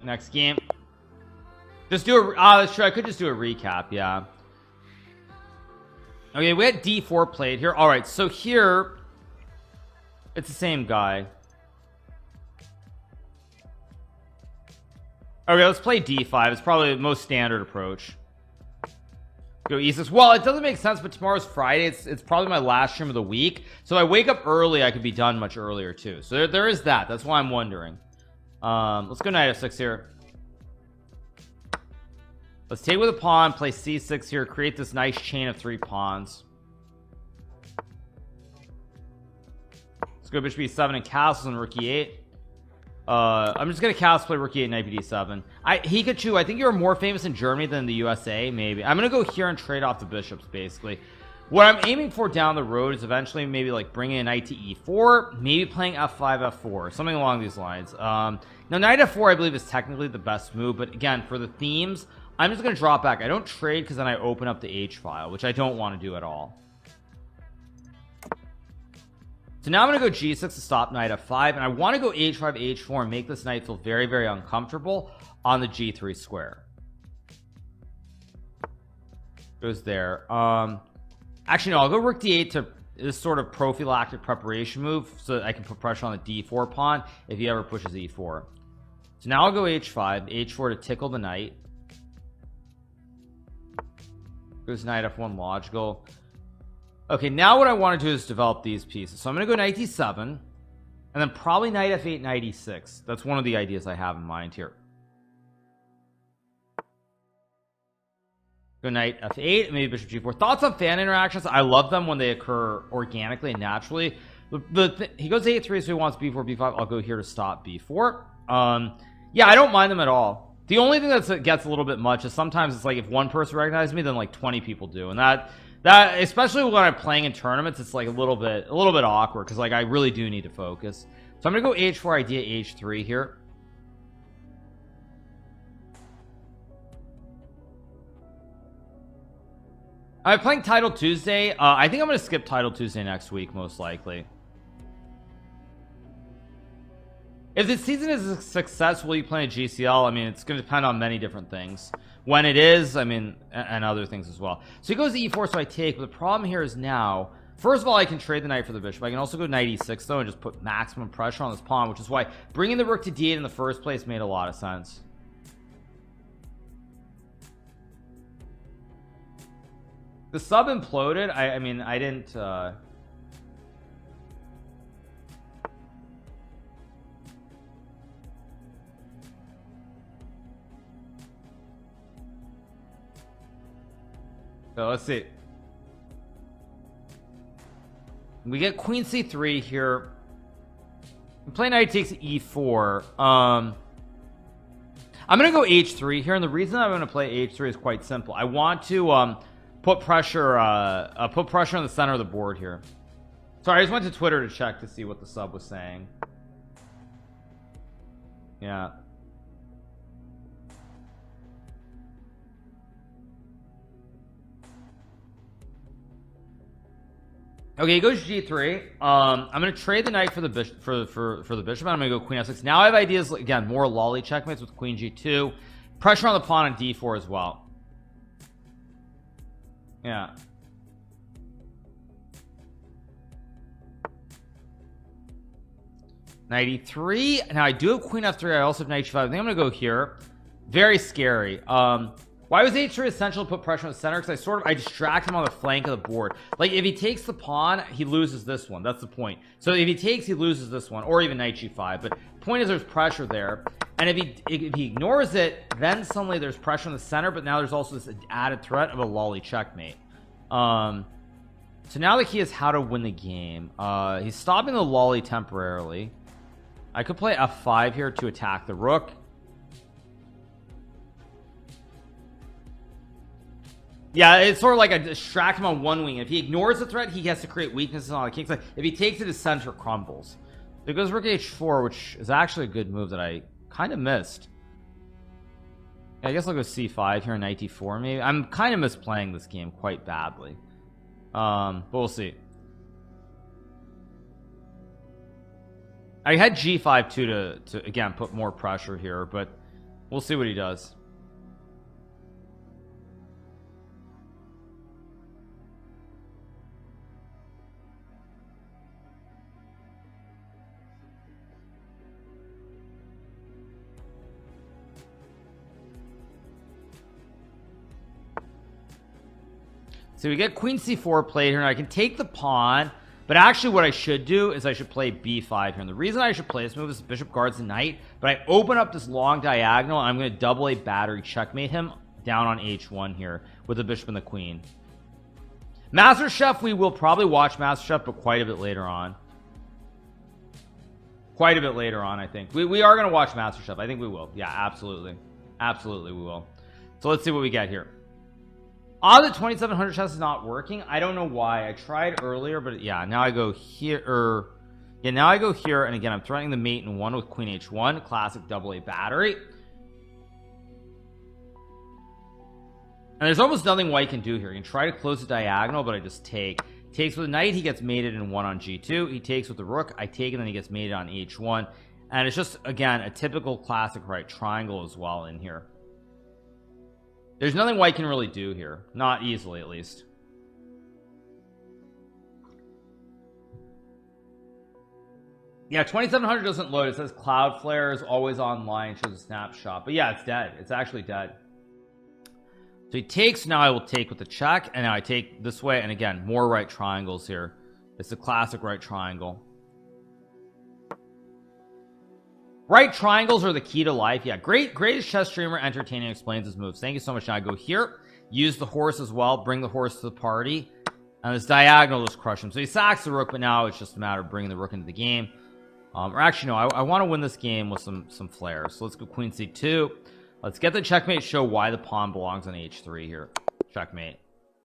Next game. Just do a that's true. I could just do a recap. Yeah. Okay, we had d4 played here. All right, so here it's the same guy. Okay, let's play d5. It's probably the most standard approach. Go e6. Well, it doesn't make sense, but tomorrow's Friday. It's probably my last stream of the week, so if I wake up early, I could be done much earlier too. So there is that. That's why I'm wondering. Let's go knight f6 here. Let's take with a pawn, play c6 here, create this nice chain of 3 pawns. Let's go bishop e7 and castles and rook e8. I'm just gonna castle play rook e8 knight d7. Hikachu, I think you're more famous in Germany than the USA. Maybe I'm gonna go here and trade off the bishops. Basically what I'm aiming for down the road is eventually maybe like bringing a knight to e4, maybe playing f5 f4, something along these lines. Now knight f4 I believe is technically the best move, but again, for the themes, I'm just gonna drop back. I don't trade because then I open up the H file, which I don't want to do at all. So now I'm gonna go g6 to stop knight f5, and I want to go h5 h4 and make this knight feel very, very uncomfortable on the g3 square. Goes there. Actually no, I'll go rook d8 to this sort of prophylactic preparation move so that I can put pressure on the d4 pawn if he ever pushes e4. So now I'll go h5 h4 to tickle the knight. Goes knight f1 logical. Okay, now what I want to do is develop these pieces. So I'm going to go knight d7 and then probably knight f8 knight e6. That's one of the ideas I have in mind here. Go knight f8, maybe bishop g4. Thoughts on fan interactions? I love them when they occur organically and naturally. He goes a3, so he wants b4 b5. I'll go here to stop b4. Yeah, I don't mind them at all. The only thing that gets a little bit much is sometimes it's like if one person recognizes me, then like 20 people do, and that especially when I'm playing in tournaments, it's like a little bit awkward because like I really do need to focus. So I'm gonna go h4 idea h3 here. I'm playing Title Tuesday. I think I'm gonna skip Title Tuesday next week, most likely. If the season is a success, will you play a GCL? I mean, it's going to depend on many different things. When it is, I mean, and other things as well. So he goes to e4, so I take. But the problem here is now, first of all, I can trade the knight for the bishop. I can also go knight e6 though and just put maximum pressure on this pawn, which is why bringing the rook to d8 in the first place made a lot of sense. The sub imploded. I mean, I didn't. So let's see. We get queen c3 here. We play knight takes e4. I'm gonna go h3 here, and the reason I'm gonna play h3 is quite simple. I want to put pressure on the center of the board here. Sorry, I just went to Twitter to check to see what the sub was saying. Yeah. Okay, he goes g3. I'm gonna trade the knight for the bishop for the bishop. I'm gonna go queen f6. Now I have ideas again, more lolly checkmates with queen g2, pressure on the pawn on d4 as well. Yeah. Knight e3. Now I do have queen f3. I also have knight g5. I think I'm gonna go here. Very scary. Why was h3 essential to put pressure on the center? Because I distract him on the flank of the board. Like if he takes the pawn, he loses this one. That's the point. So if he takes, he loses this one, or even knight g5. But the point is there's pressure there, and if he ignores it, then suddenly there's pressure on the center. But now there's also this added threat of a lolly checkmate. So now the key is how to win the game. He's stopping the lolly temporarily. I could play f5 here to attack the rook. Yeah, it's sort of like I distract him on one wing. If he ignores the threat, he has to create weaknesses on the king side. If he takes it, his center crumbles. So it goes rook h4, which is actually a good move that I kind of missed. Yeah, I guess I'll go c5 here, knight d4 maybe. I'm kind of misplaying this game quite badly. But we'll see. I had g5 too to again put more pressure here, but We'll see what he does. So we get queen c4 played here, and I can take the pawn, but actually what I should do is I should play b5 here. And the reason I should play this move is bishop guards the knight, but I open up this long diagonal, and I'm going to double a battery checkmate him down on h1 here with the bishop and the queen. MasterChef, we will probably watch MasterChef, but quite a bit later on. Quite a bit later on, I think. We are going to watch MasterChef. I think we will. Yeah, absolutely. Absolutely, we will. So let's see what we get here. The 2700 chess is not working. I don't know why. I tried earlier, but yeah, now I go here. Yeah, now I go here, and again, I'm threatening the mate in one with queen h1. Classic double A battery. And there's almost nothing white can do here. He can try to close the diagonal, but I just take. Takes with the knight, he gets mated in one on g2. He takes with the rook, I take, and then he gets mated on h1. And it's just, again, a typical classic right triangle as well in here. There's nothing white can really do here. Not easily, at least. Yeah, 2700 doesn't load. It says Cloudflare is always online. Shows a snapshot. But yeah, it's dead. It's actually dead. So he takes. Now I will take with the check. And now I take this way. And again, more right triangles here. It's the classic right triangle. Right triangles are the key to life. Yeah, greatest chess streamer entertaining explains his moves. Thank you so much. Now I go here, use the horse as well, bring the horse to the party, and this diagonal just crush him. So he sacks the rook, but now it's just a matter of bringing the rook into the game. Or actually no, I want to win this game with some flair. So let's go queen c2. Let's get the checkmate, show why the pawn belongs on h3 here. Checkmate.